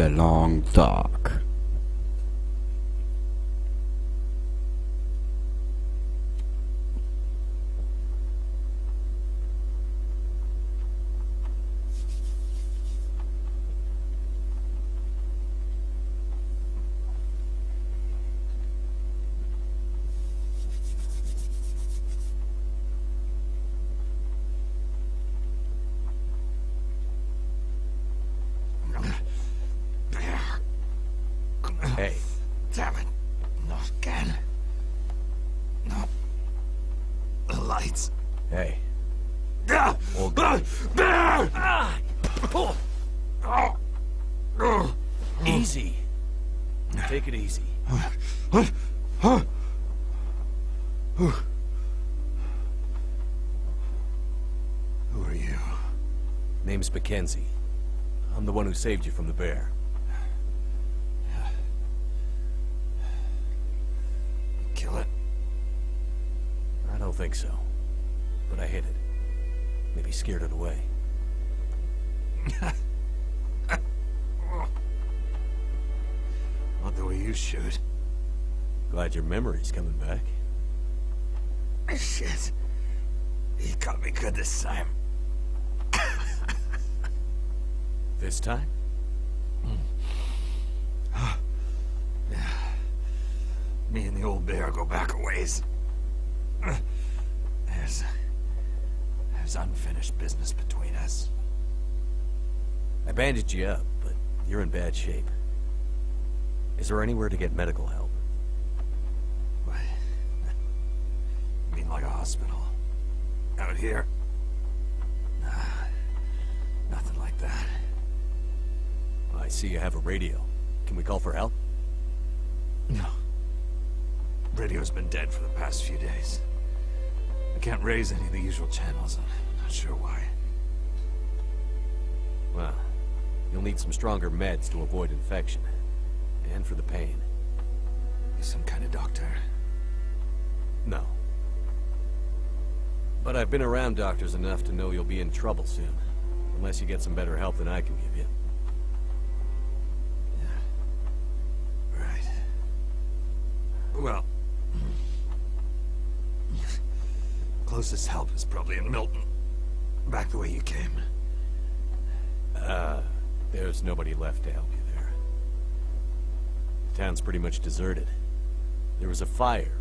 The Long Dark. Hey. Damn it. Not again. Not the lights. Hey. All good. Easy. Take it easy. Who are you? Name's Mackenzie. I'm the one who saved you from the bear. Kill it. I don't think so. But I hit it. Maybe scared it away. Not the way you shoot. Glad your memory's coming back. Shit. He got me good this time. This time? Me and the old bear go back a ways. There's unfinished business between us. I bandaged you up, but you're in bad shape. Is there anywhere to get medical help? What? You mean like a hospital? Out here? Nah, nothing like that. I see you have a radio. Can we call for help? No. Radio's been dead for the past few days. I can't raise any of the usual channels. I'm not sure why. Well, you'll need some stronger meds to avoid infection. And for the pain. You some kind of doctor? No. But I've been around doctors enough to know you'll be in trouble soon. Unless you get some better help than I can give you. Yeah. Right. Well... closest help is probably in Milton. Back the way you came. There's nobody left to help you there. The town's pretty much deserted. There was a fire,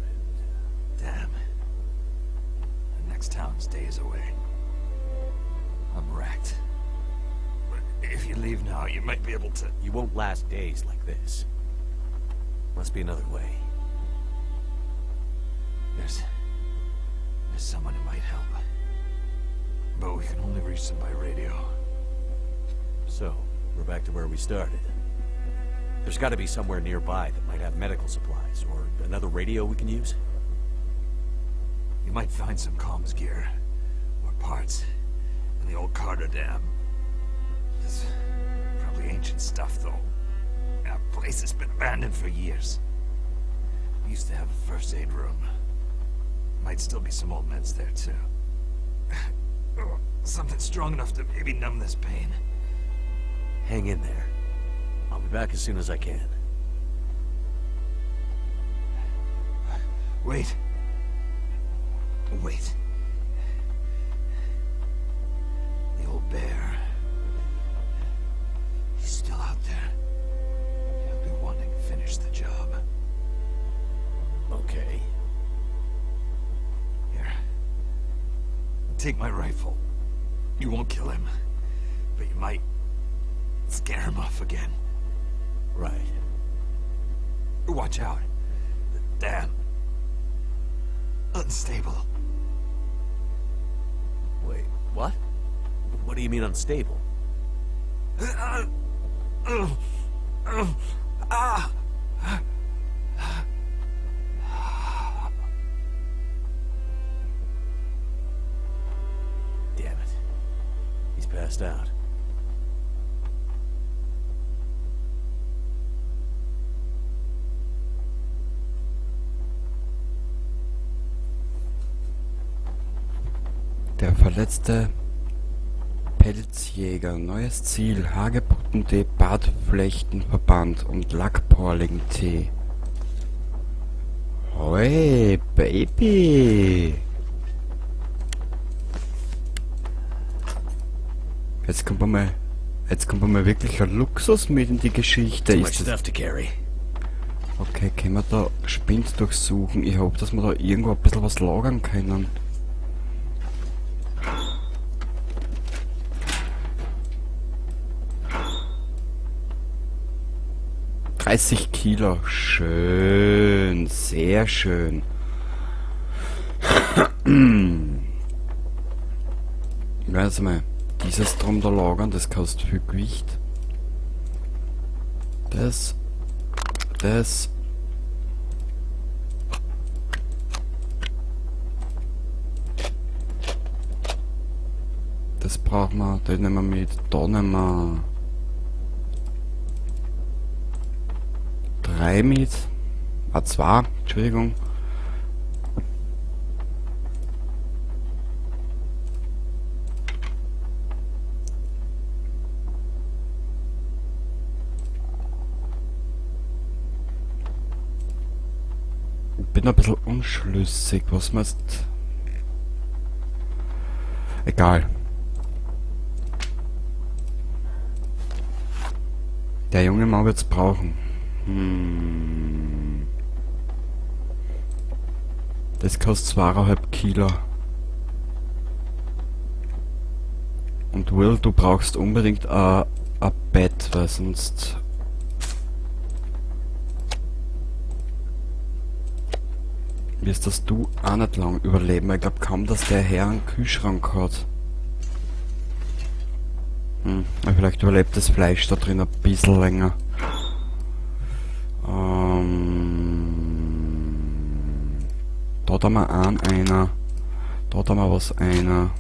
and... Damn. The next town's days away. I'm wrecked. But if you leave now, you might be able to... You won't last days like this. Must be another way. There's someone who might help. But we can only reach them by radio. So, we're back to where we started. There's gotta be somewhere nearby that might have medical supplies, or another radio we can use. You might find some comms gear, or parts, in the old Carter Dam. It's probably ancient stuff, though. That place has been abandoned for years. We used to have a first aid room. Might still be some old meds there, too. Something strong enough to maybe numb this pain. Hang in there. I'll be back as soon as I can. Wait. Wait. The old bear. He's still out there. He'll be wanting to finish the job. Okay. Here. Take my rifle. You won't kill him. But you might scare him off again. Right. Watch out. The dam. Unstable. Wait, what? What do you mean unstable? Damn it. He's passed out. Der verletzte Pelzjäger. Neues Ziel. Hagebucht Vitamin-D, Bartflechtenverband und Lackporling-Tee. Hoi, Baby! Jetzt kommt mal wirklich ein Luxus mit in die Geschichte. Too much Ist das stuff to carry. okay, können wir da Spind durchsuchen? Ich hoffe, dass wir da irgendwo ein bisschen was lagern können. Kilo. Schön. Sehr schön. Weiß mal, dieses drum da lagern, das kostet viel Gewicht. Das. Das brauchen wir, das nehmen wir mit, da nehmen wir 3 mit, 2, Entschuldigung. Ich bin ein bisschen unschlüssig, was man jetzt... Egal. Der junge Mann wird's brauchen. Das kostet 2,5 Kilo. Und Will, du brauchst unbedingt ein Bett, weil sonst... wirst das du auch nicht lang überleben. Ich glaube kaum, dass der Herr einen Kühlschrank hat. Aber vielleicht überlebt das Fleisch da drin ein bisschen länger. Da haben wir einer. Da haben wir was einer.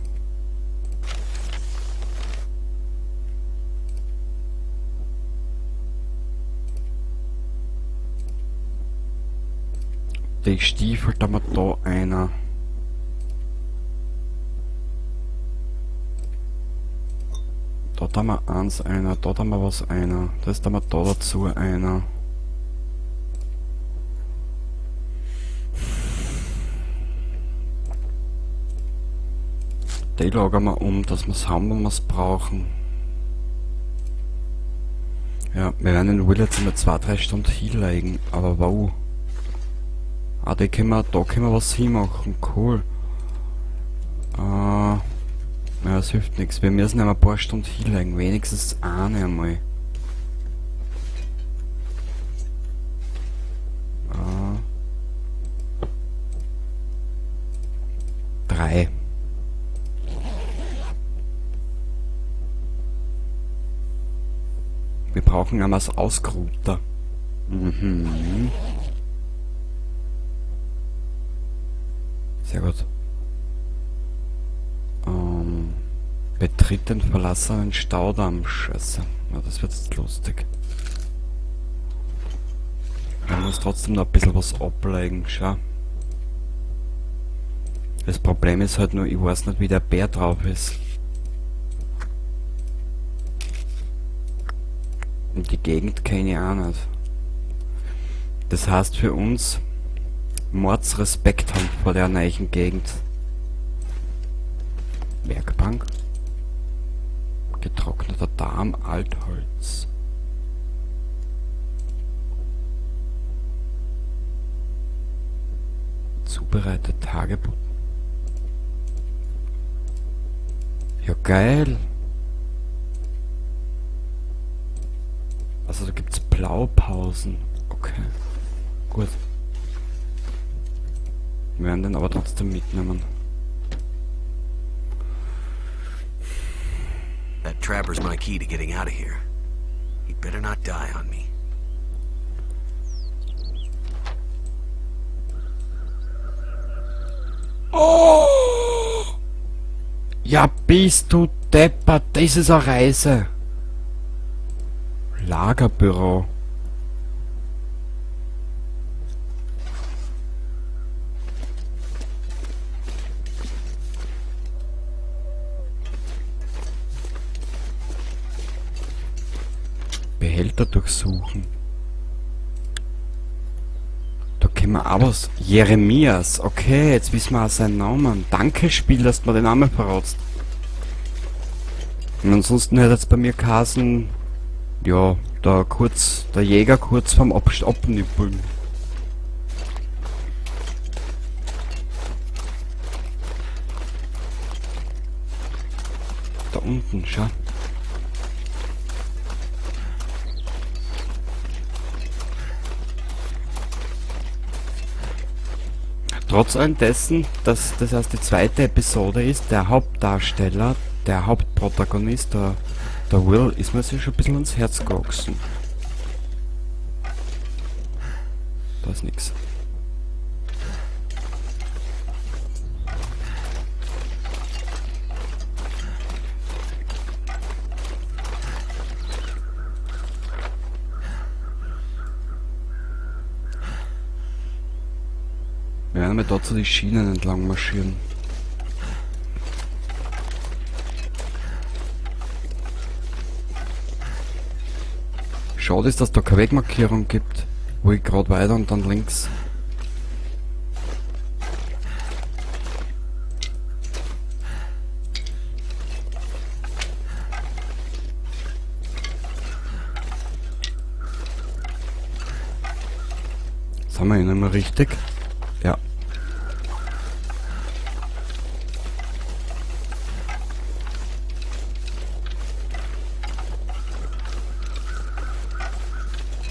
Die Stiefel, da haben wir da einer. Da haben wir einer, da haben wir was einer. Das haben wir da dazu einer. Die lagern wir um, dass wir es haben, wenn wir es brauchen. Ja, wir werden den Will jetzt immer 2-3 Stunden hinlegen, aber wow. Ah, da können wir was hinmachen, cool. Ja, das hilft nichts. Wir müssen ja ein paar Stunden hinlegen, wenigstens eine einmal. Ah. 3. Wir brauchen einmal das Ausgruter. Sehr gut. Betritt den verlassenen Staudamm. Scheiße. Ja, das wird jetzt lustig. Man muss trotzdem noch ein bisschen was ablegen. Schau. Das Problem ist halt nur, ich weiß nicht, wie der Bär drauf ist. Und die Gegend kenne ich auch nicht. Das heißt für uns, Mordsrespekt haben vor der neuen Gegend. Werkbank. Getrockneter Darm, Altholz. Zubereitet Tagebuch. Ja, geil. Also da gibt's Blaupausen. Okay. Gut. Wir werden den aber trotzdem mitnehmen. That trapper's my key to getting out of here. He'd better not die on me. Oh! Ja, bist du deppert, das ist eine Reise. Lagerbüro. Behälter durchsuchen. Da können wir auch was. Jeremias. Okay, jetzt wissen wir auch seinen Namen. Danke, Spiel, dass du mir den Namen verratst. Und ansonsten hätte jetzt bei mir geheißen, ja, der Jäger kurz vorm Abnippeln. Da unten, schau. Trotz allem dessen, dass das erst die zweite Episode ist, der Hauptdarsteller, der Hauptprotagonist, der Will, ist mir so schon ein bisschen ans Herz gewachsen. Da ist nix. Wir werden mal dazu die Schienen entlang marschieren. Schade ist, dass da keine Wegmarkierung gibt, wo ich gerade weiter und dann links. Sind wir nicht mehr richtig? Ja.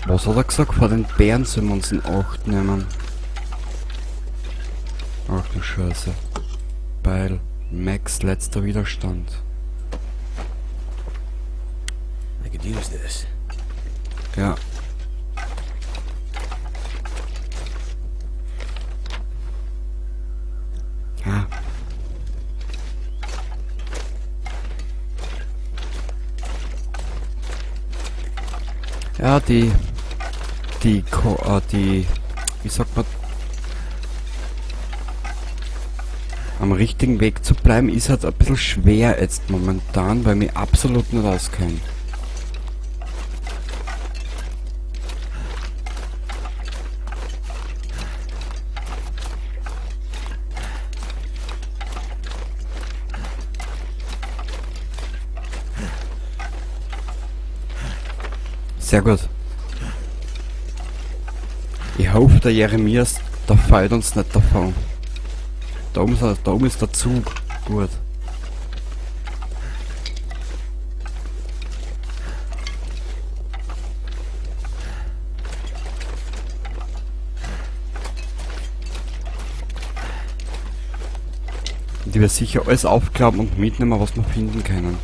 Was hat er gesagt? Vor den Bären sollen wir uns in Acht nehmen. Ach du Scheiße. Beil. Max letzter Widerstand. I could use this. Ja. Ja. Ja, die, wie sagt man, am richtigen Weg zu bleiben, ist halt ein bisschen schwer jetzt momentan, weil mich absolut nicht auskenne. Sehr gut. Ich hoffe, der Jeremias, der fällt uns nicht davon. Da oben ist der Zug. Gut. Und ich werde sicher alles aufklappen und mitnehmen, was wir finden können.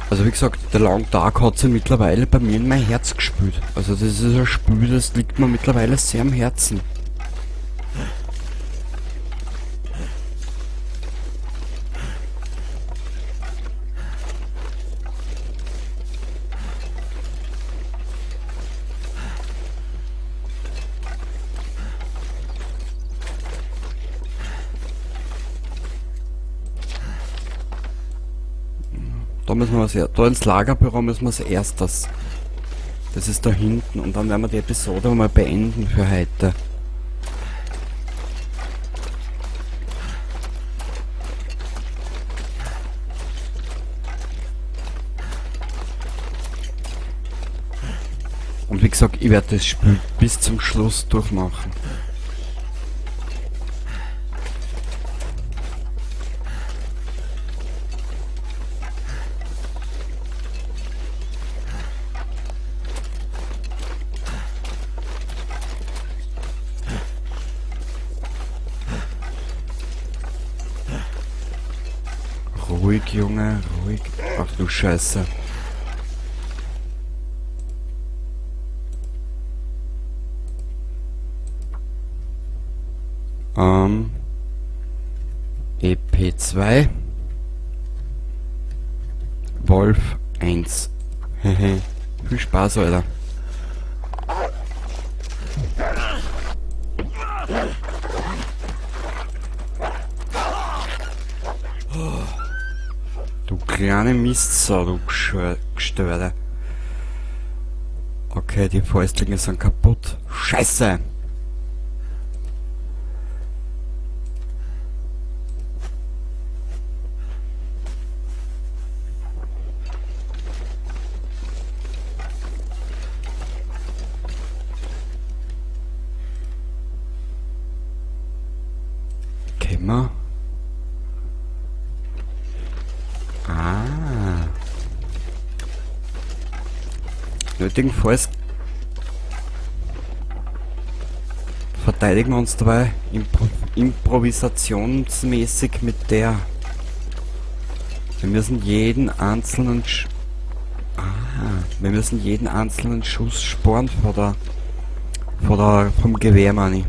Also wie gesagt, der Long Dark hat sich mittlerweile bei mir in mein Herz gespült. Also das ist ein Spiel, das liegt mir mittlerweile sehr am Herzen. Da müssen wir da ins Lagerbüro müssen wir als erstes. Das ist da hinten und dann werden wir die Episode mal beenden für heute. Und wie gesagt, ich werde das Spiel bis zum Schluss durchmachen. Ruhig, Junge, ruhig. Ach du Scheiße. EP2 Wolf 1. Hehe. Viel Spaß, Alter. kleine Mistsau, du Gestörte. Okay, die Fäustlinge sind kaputt. Scheiße! Kämmer? Ah. Nötigenfalls verteidigen wir uns dabei improvisationsmäßig mit der. Wir müssen jeden einzelnen Schuss sparen vom Gewehr, meine ich.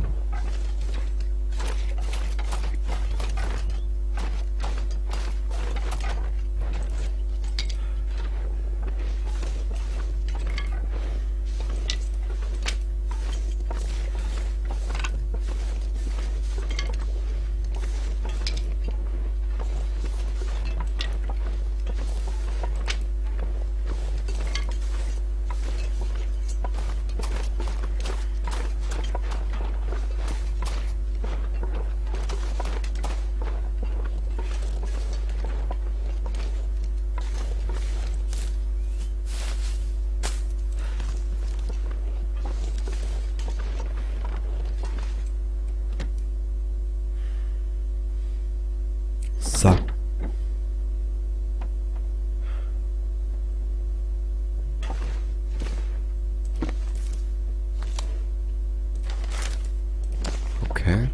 So. Okay.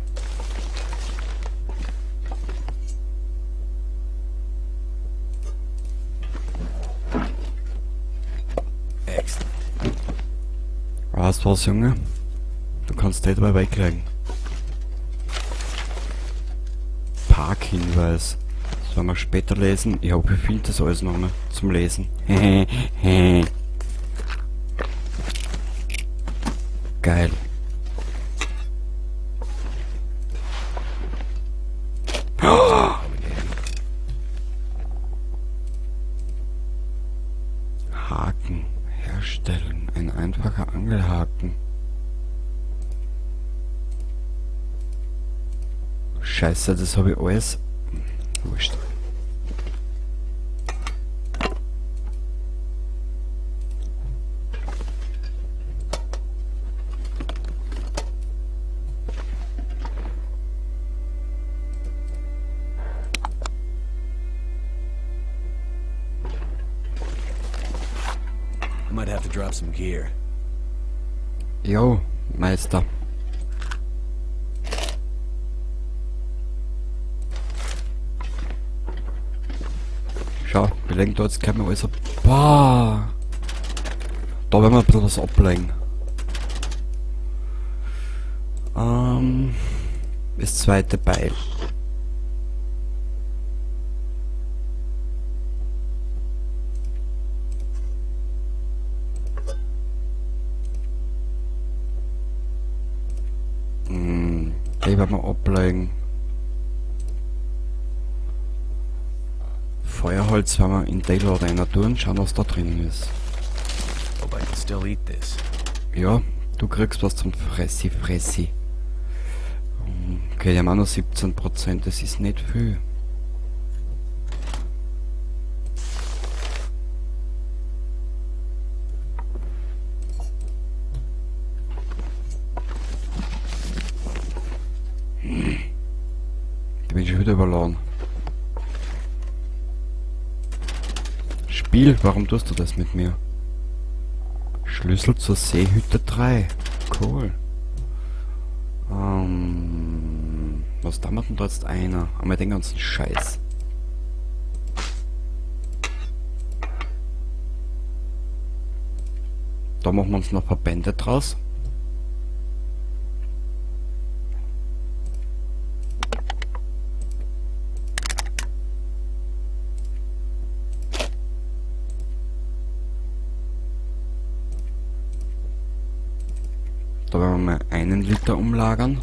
Excellent. Weißt du was, Junge? Du kannst nicht dabei weglegen. Parkhinweis. Das werden wir später lesen. Ich hoffe, ich finde das alles nochmal zum Lesen. Geil. Haken herstellen. Ein einfacher Angelhaken. Scheiße, das habe ich alles. Wurscht. I might have to drop some gear. Jo, Meister. Schau, wir legen da jetzt gleich mal alles ab. Boah. Da werden wir ein bisschen was ablegen. Das zweite Beil. Die werden wir ablegen. Feuerholz werden wir in den Lader rein tun, schauen was da drin ist. Hope I can still eat this. Ja, du kriegst was zum Fressi. Okay, die haben auch noch 17%, das ist nicht viel. Ich bin schon wieder überladen. Spiel, warum tust du das mit mir? Schlüssel zur Seehütte 3. Cool. Was da macht denn da jetzt einer? Einmal den ganzen Scheiß. Da machen wir uns noch Verbände draus. Da werden wir mal 1 Liter umlagern.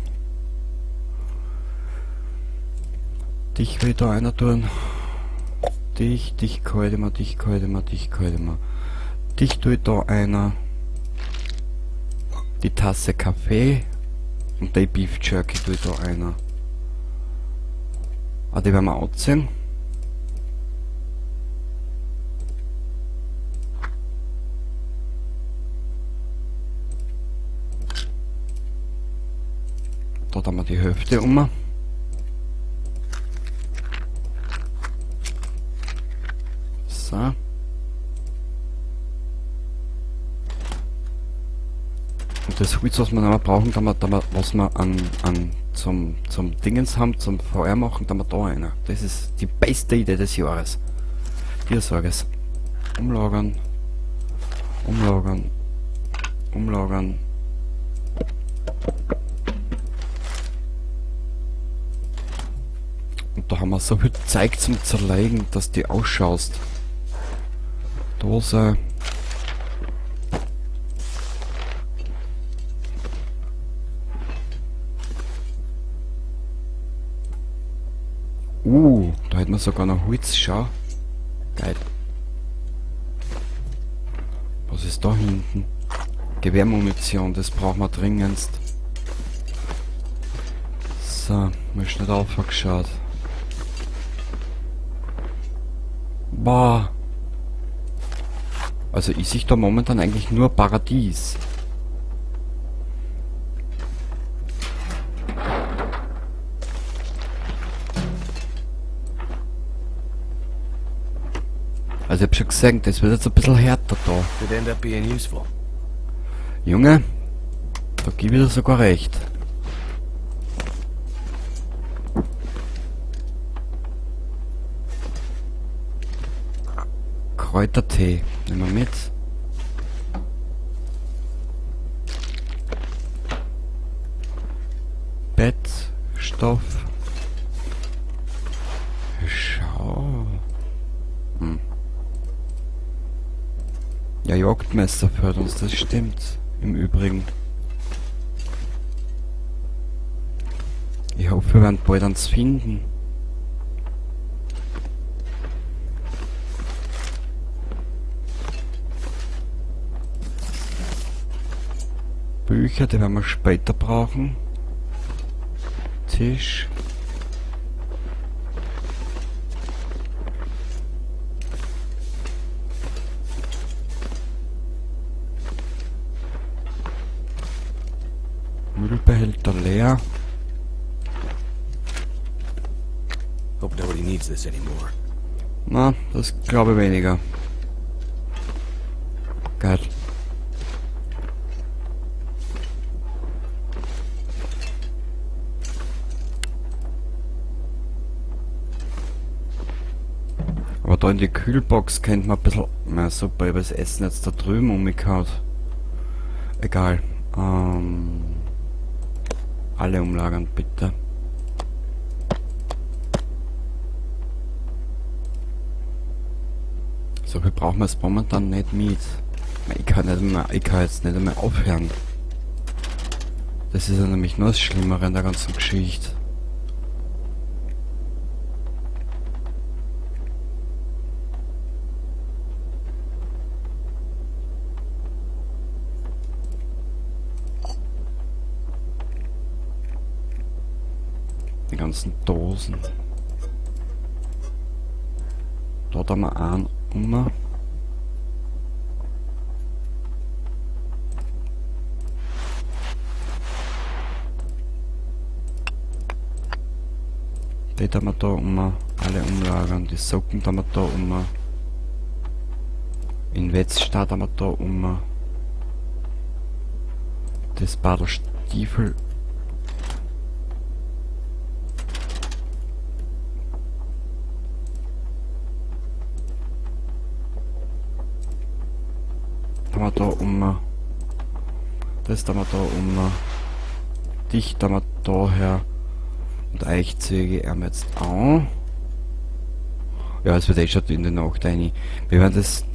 Dich will da einer tun. Dich gehalte ich mir, dich gehalte ich mir, dich gehalte ich mir. Dich tue ich da einer. Die Tasse Kaffee und die Beef Jerky tue ich da einer. Ah, die werden wir anziehen. Da haben wir die Hälfte um. So. Und das Holz, was wir noch brauchen, was wir zum Dingens haben, zum Feuer machen, da wir da einer. Das ist die beste Idee des Jahres. Dir sage es. Umlagern. Umlagern. Umlagern. Und da haben wir so viel Zeug zum Zerlegen, dass die ausschaust. Dose. Da hätten wir sogar noch Holz, schau. Geil. Was ist da hinten? Gewehrmunition, das brauchen wir dringendst. So, mir ist nicht aufgeschaut. Boah. Also ich sehe da momentan eigentlich nur Paradies. Also ich hab schon gesagt, das wird jetzt ein bisschen härter da. Could end up being useful. Junge, da gebe ich dir sogar recht. Kräutertee, nehmen wir mit. Bettstoff. Schau. Ja, Jagdmesser führt uns, das stimmt. Im Übrigen. Ich hoffe, wir werden bald eins finden. Bücher, die werden wir später brauchen. Tisch. Müllbehälter leer. Hope nobody needs this anymore. Na, das glaube ich weniger. Geil. Aber da in die Kühlbox könnte man ein bisschen... Na super, ich habe das Essen jetzt da drüben umgehauen. Egal. Alle umlagern, bitte. So viel brauchen wir es momentan nicht mit. Ich kann jetzt nicht einmal aufhören. Das ist ja nämlich nur das Schlimmere in der ganzen Geschichte. Die ganzen Dosen. Dort haben wir einen um. Die haben wir da um. Alle umlagern. Die Socken haben wir da um. In Wetzstadt haben wir da um. Das Badelstiefel. Haben wir da um. Das haben wir da um. Dicht haben wir daher. Und Eichzüge haben wir jetzt auch. Ja, es wird eh schon in der Nacht rein. Wir werden das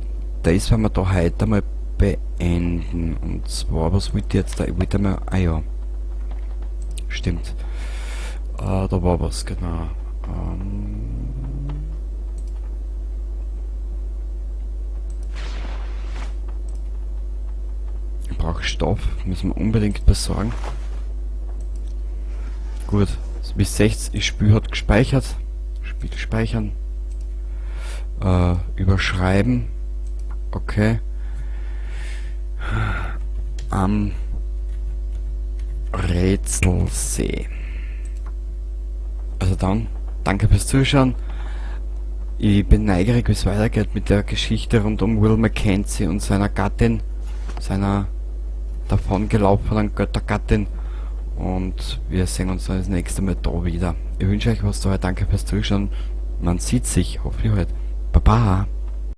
werden wir da heute mal beenden. Und zwar, was wollte ich jetzt da? Ich wollte mal. Ah ja. Stimmt. Da war was, genau. Stoff. Müssen wir unbedingt besorgen. Gut. Bis 60. Das Spiel hat gespeichert. Spiel speichern. Überschreiben. Okay. Am Rätselsee. Also dann, danke fürs Zuschauen. Ich bin neugierig, wie es weitergeht mit der Geschichte rund um Will Mackenzie und seiner Gattin, seiner davongelaufenen Göttergattin. Und wir sehen uns dann das nächste Mal da wieder. Ich wünsche euch was dabei, danke fürs Zuschauen. Man sieht sich, hoffentlich halt. Baba!